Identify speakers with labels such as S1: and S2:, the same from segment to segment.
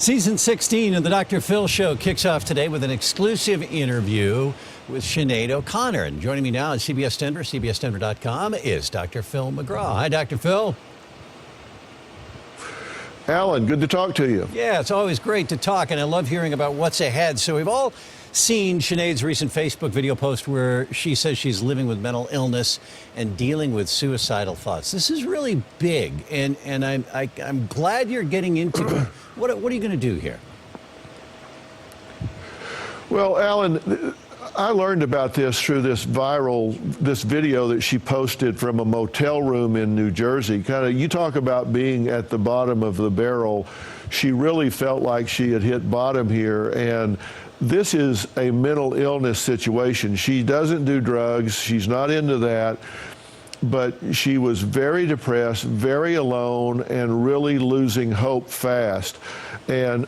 S1: Season 16 of the Dr. Phil Show kicks off today with an exclusive interview with Sinéad O'Connor. And joining me now on CBS Denver, CBSDenver.com, is Dr. Phil McGraw. Hi, Dr. Phil.
S2: Alan, good to talk to you.
S1: Yeah, it's always great to talk, and I love hearing about what's ahead. So we've all seen Sinéad's recent Facebook video post where she says she's living with mental illness and dealing with suicidal thoughts. This is really big, and I'm glad you're getting into it. What are you going to do here?
S2: Well, Alan, I learned about this through this video that she posted from a motel room in New Jersey. You talk about being at the bottom of the barrel. She really felt like she had hit bottom here, and this is a mental illness situation. She doesn't do drugs. She's not into that. But she was very depressed, very alone, and really losing hope fast. And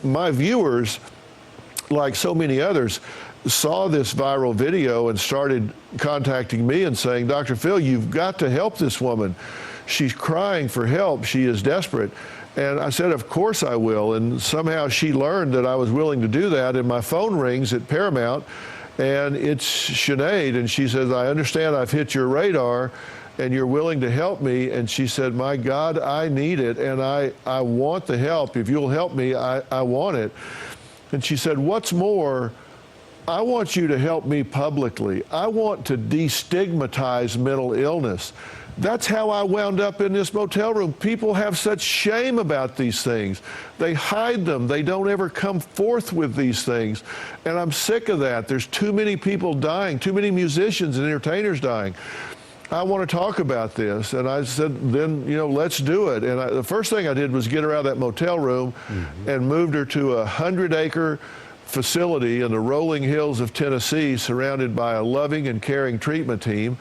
S2: my viewers, like so many others, saw this viral video and started contacting me and saying, Dr. Phil, you've got to help this woman. She's crying for help. She is desperate. And I said, of course I will. And somehow she learned that I was willing to do that. And my phone rings at Paramount, and it's Sinéad. And she says, I understand I've hit your radar and you're willing to help me. And she said, my God, I need it. And I want the help. If you'll help me, I want it. And she said, what's more, I want you to help me publicly. I want to destigmatize mental illness. That's how I wound up in this motel room. People have such shame about these things. They hide them. They don't ever come forth with these things. And I'm sick of that. There's too many people dying, too many musicians and entertainers dying. I want to talk about this. And I said, then, let's do it. And the first thing I did was get her out of that motel room and moved her to a 100-acre facility in the rolling hills of Tennessee, surrounded by a loving and caring treatment team.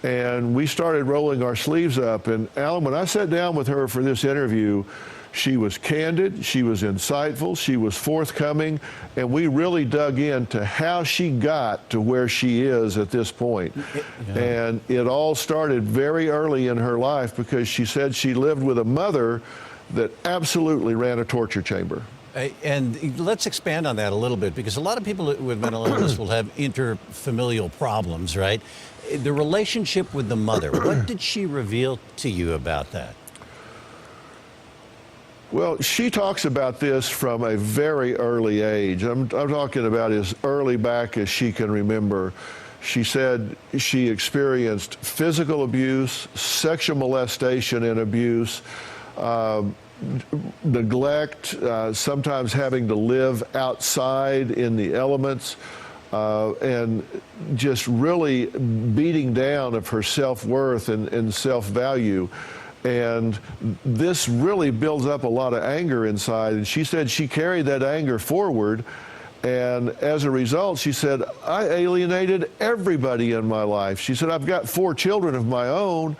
S2: And we started rolling our sleeves up. And Alan, when I sat down with her for this interview, she was candid, she was insightful, she was forthcoming, and we really dug into how she got to where she is at this point. Yeah. And it all started very early in her life because she said she lived with a mother that absolutely ran a torture chamber.
S1: And let's expand on that a little bit, because a lot of people with mental illness will have interfamilial problems, right? The relationship with the mother, what did she reveal to you about that?
S2: Well, she talks about this from a very early age. I'm talking about as early back as she can remember. She said she experienced physical abuse, sexual molestation and abuse, neglect, sometimes having to live outside in the elements, and just really beating down of her self-worth and self-value. And this really builds up a lot of anger inside. And she said she carried that anger forward. And as a result, she said, I alienated everybody in my life. She said, I've got 4 children of my own,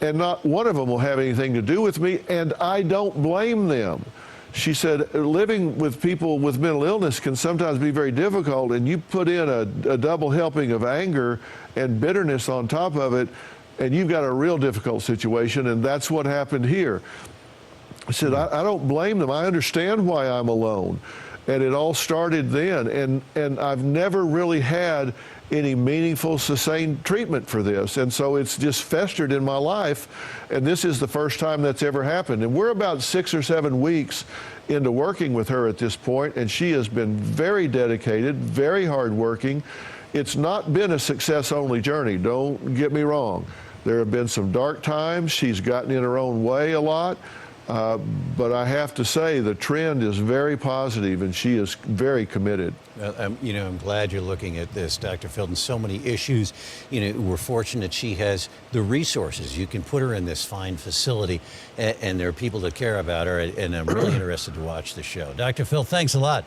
S2: and not one of them will have anything to do with me, and I don't blame them. She said, living with people with mental illness can sometimes be very difficult, and you put in a double helping of anger and bitterness on top of it, and you've got a real difficult situation, and that's what happened here. I said, I don't blame them. I understand why I'm alone. And it all started then, and I've never really had any meaningful, sustained treatment for this. And so it's just festered in my life, and this is the first time that's ever happened. And we're about 6 or 7 weeks into working with her at this point, and she has been very dedicated, very hardworking. It's not been a success-only journey, don't get me wrong. There have been some dark times. She's gotten in her own way a lot. But I have to say the trend is very positive, and she is very committed.
S1: I'm glad you're looking at this, Dr. Phil, and so many issues. We're fortunate she has the resources. You can put her in this fine facility, and there are people that care about her, and I'm really interested to watch the show. Dr. Phil, thanks a lot.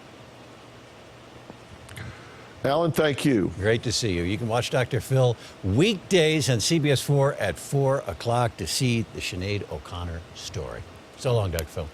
S2: Alan, thank you.
S1: Great to see you. You can watch Dr. Phil weekdays on CBS 4 at 4 o'clock to see the Sinéad O'Connor story. So long, Dr. Phil.